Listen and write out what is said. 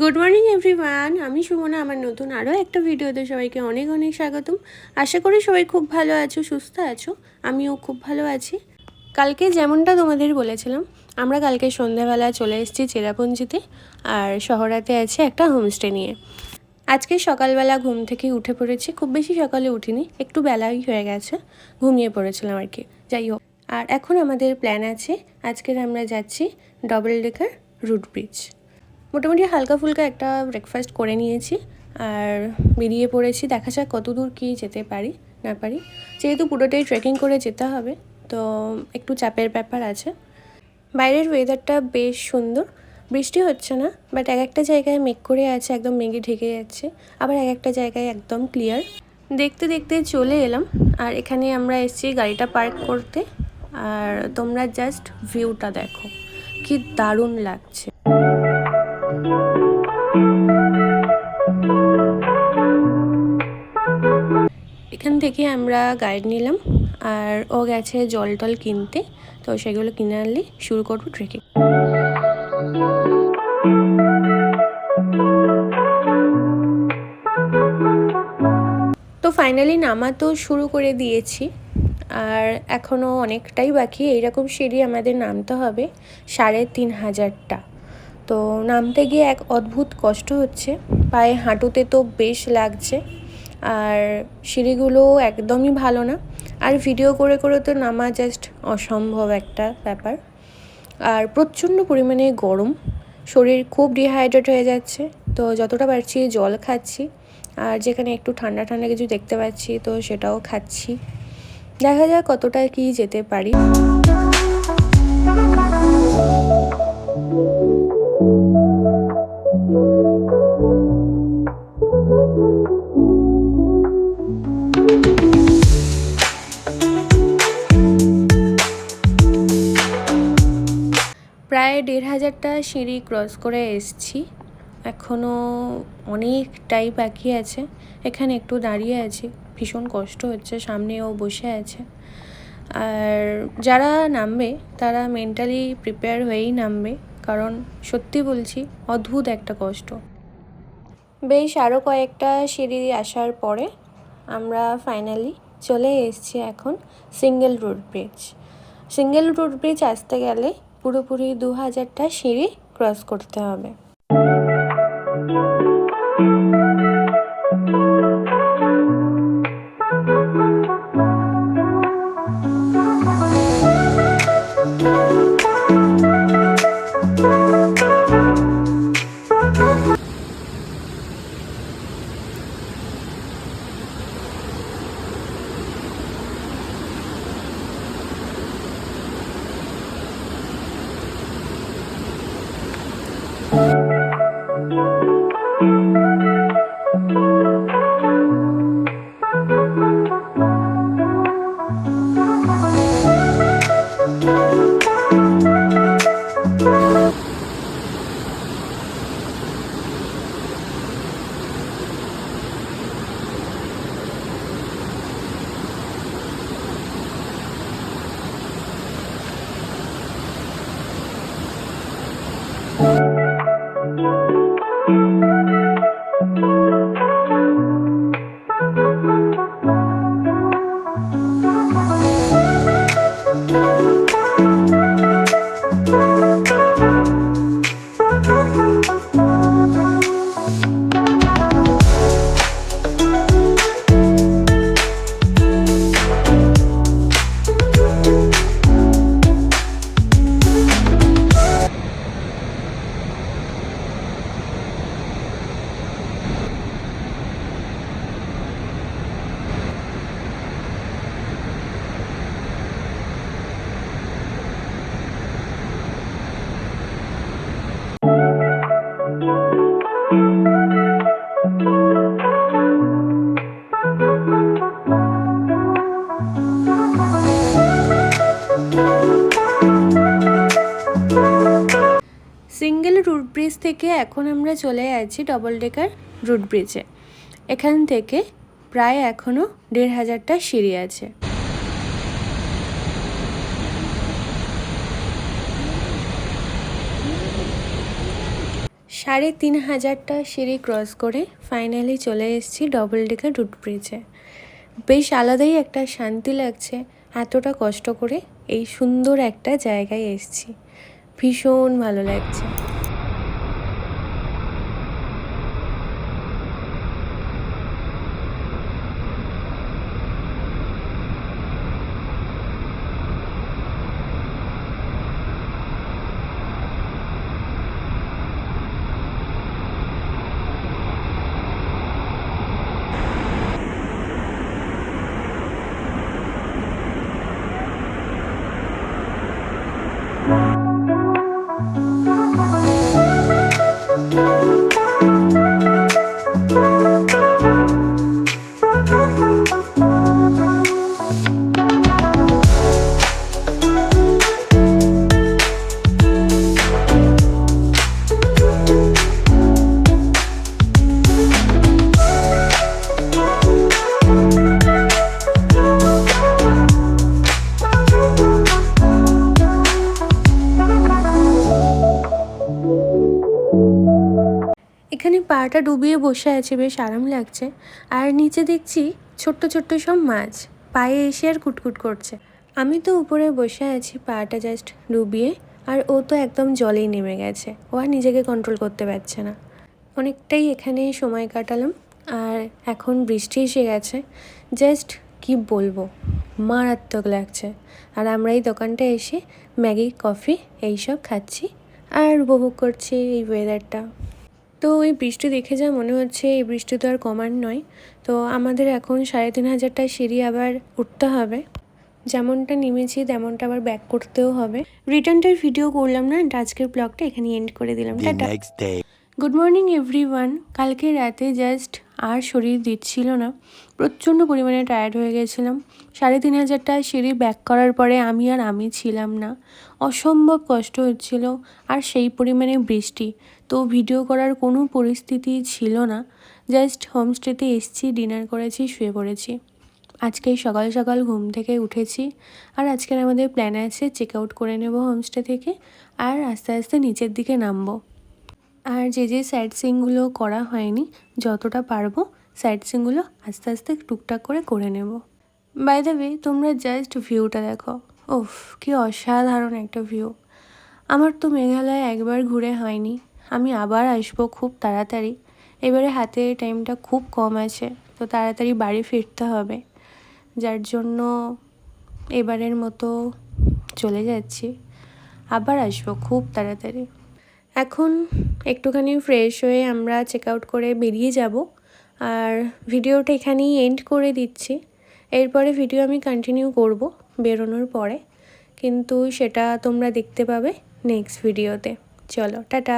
Good morning everyone, আমি সুমনা। আমার নতুন আরও একটা ভিডিওতে সবাইকে অনেক অনেক স্বাগতম। আশা করি সবাই খুব ভালো আছো, সুস্থ আছো। আমিও খুব ভালো আছি। কালকে যেমনটা তোমাদের বলেছিলাম, আমরা কালকে সন্ধ্যাবেলা চলে এসেছি চেরাপুঞ্জিতে, আর শহরাতে আছে একটা হোমস্টে নিয়ে। আজকে সকালবেলা ঘুম থেকে উঠে পড়েছি, খুব বেশি সকালে উঠিনি, একটু বেলাই হয়ে গেছে, ঘুমিয়ে পড়েছিলাম আর কি। যাই হোক, আর এখন আমাদের প্ল্যান আছে, আজকের আমরা যাচ্ছি ডবল ডেকার রুট ব্রিজ। মোটামুটি হালকা ফুলকা একটা ব্রেকফাস্ট করে নিয়েছি আর বেরিয়ে পড়েছি। দেখা যাক কত দূর কী যেতে পারি না পারি। যেহেতু পুরোটাই ট্রেকিং করে যেতে হবে, তো একটু চাপের ব্যাপার আছে। বাইরের ওয়েদারটা বেশ সুন্দর, বৃষ্টি হচ্ছে না, বাট এক একটা জায়গায় মেঘ করে আছে, একদম মেঘে ঢেকে যাচ্ছে, আবার এক একটা জায়গায় একদম ক্লিয়ার। দেখতে দেখতে চলে এলাম, আর এখানে আমরা এসেছি গাড়িটা পার্ক করতে। আর তোমরা জাস্ট ভিউটা দেখো, কি দারুণ লাগছে। এখান থেকে আমরা গাইড নিলাম, আর ও গেছে জল টল কিনতে, তো সেগুলো কিনে আনলে শুরু করবো ট্রেকিং। তো ফাইনালি নামা তো শুরু করে দিয়েছি, আর এখনও অনেকটাই বাকি। এইরকম সিঁড়ি আমাদের নামতে হবে 3500টা। তো নামতে গিয়ে এক অদ্ভুত কষ্ট হচ্ছে, পায়ে হাঁটুতে তো বেশ লাগছে, আর সিঁড়িগুলো একদমই ভালো না। আর ভিডিও করে করে তো নামা জাস্ট অসম্ভব একটা ব্যাপার। আর প্রচণ্ড পরিমাণে গরম, শরীর খুব ডিহাইড্রেট হয়ে যাচ্ছে। তো যতটা পারছি জল খাচ্ছি, আর যেখানে একটু ঠান্ডা ঠান্ডা কিছু দেখতে পাচ্ছি তো সেটাও খাচ্ছি। দেখা যাক কতটা কি যেতে পারি। প্রায় 1500টা সিঁড়ি ক্রস করে এসেছি, এখনও অনেকটাই বাকি আছে। এখানে একটু দাঁড়িয়ে আছি, ভীষণ কষ্ট হচ্ছে, সামনেও বসে আছে। আর যারা নামবে তারা মেন্টালি প্রিপেয়ার হয়েই নামবে, কারণ সত্যি বলছি অদ্ভুত একটা কষ্ট। বেশ আরও কয়েকটা সিঁড়ি আসার পরে আমরা ফাইনালি চলে এসেছি এখন single root bridge. Single root bridge আসতে গেলে পুরোপুরি 2000টা সিঁড়ি ক্রস করতে হবে। সিঙ্গেল রুট ব্রিজ থেকে এখন আমরা চলে যাচ্ছি ডবল ডেকার রুট ব্রিজে। এখান থেকে প্রায় এখনও 1500টা সিঁড়ি আছে। ৩,৫০০টা সিঁড়ি ক্রস করে ফাইনালি চলে এসেছি ডবল ডেকার রুট ব্রিজে। বেশ আলাদাই একটা শান্তি লাগছে, এতটা কষ্ট করে এই সুন্দর একটা জায়গায় এসেছি, ভীষণ ভালো লাগছে। এখানে পাটা ডুবিয়ে বসে আছে, বেশ আরাম লাগছে। আর নিচে দেখছি ছোট্ট ছোট্ট সব মাছ পায়ে এসে আর কুটকুট করছে। আমি তো উপরে বসে আছি পাটা জাস্ট ডুবিয়ে, আর ও তো একদম জলেই নেমে গেছে, ও আর নিজেকে কন্ট্রোল করতে পারছে না। অনেকটাই এখানে সময় কাটালাম, আর এখন বৃষ্টি এসে গেছে। জাস্ট কি বলবো, মারাত্মক লাগছে। আর আমরা এই দোকানটা এসে ম্যাগি, কফি এইসব খাচ্ছি আর উপভোগ করছি এই ওয়েদারটা। তো এই বৃষ্টি দেখে যা মনে হচ্ছে এই বৃষ্টি তো আর কমার নয়। তো আমাদের এখন ৩,৫০০টা সিঁড়ি আবার উঠতে হবে, যেমনটা নেমেছি তেমনটা আবার ব্যাক করতেও হবে। রিটার্নটার ভিডিও করলাম না, আজকের ব্লগটা এখানে এন্ড করে দিলাম। টাটা। Good morning everyone. কালকে রাতে জাস্ট আর শরীর দিচ্ছিল না, প্রচণ্ড পরিমাণে টায়ার্ড হয়ে গেছিলাম। ৩,৫০০টা সিঁড়ি ব্যাক করার পরে আমি ছিলাম না, অসম্ভব কষ্ট হচ্ছিল। আর সেই পরিমাণে বৃষ্টি, তো ভিডিও করার কোনো পরিস্থিতি ছিল না। জাস্ট হোমস্টেতে এসেছি, ডিনার করেছি, শুয়ে পড়েছি। আজকে সকাল সকাল ঘুম থেকে উঠেছি, আর আজকের আমাদের প্ল্যান আছে চেক আউট করে নেব হোমস্টে থেকে, আর আস্তে আস্তে নিচের দিকে নামবো। আর যে সাইট সিইংগুলো করা হয়নি, যতটা পারবো সাইট সিইংগুলো আস্তে আস্তে টুকটাক করে নেব। বাই দ্য ওয়ে, তোমরা জাস্ট ভিউটা দেখো, ওফ কি অসাধারণ একটা ভিউ। আমার তো মেঘালয় একবার ঘুরে হয়নি, আমি আবার আসবো খুব তাড়াতাড়ি। এবারে হাতে টাইমটা খুব কম আছে, তো তাড়াতাড়ি বাড়ি ফিরতে হবে, যার জন্য এবারের মতো চলে যাচ্ছি। আবার আসবো খুব তাড়াতাড়ি। এখন একটুখানি ফ্রেশ হয়ে আমরা চেক আউট করে বেরিয়ে যাব, আর ভিডিওটা এখানেই এন্ড করে দিচ্ছি। এরপরে ভিডিও আমি কন্টিনিউ করব বেরোনোর পরে, কিন্তু সেটা তোমরা দেখতে পাবে নেক্সট ভিডিওতে। চলো টাটা।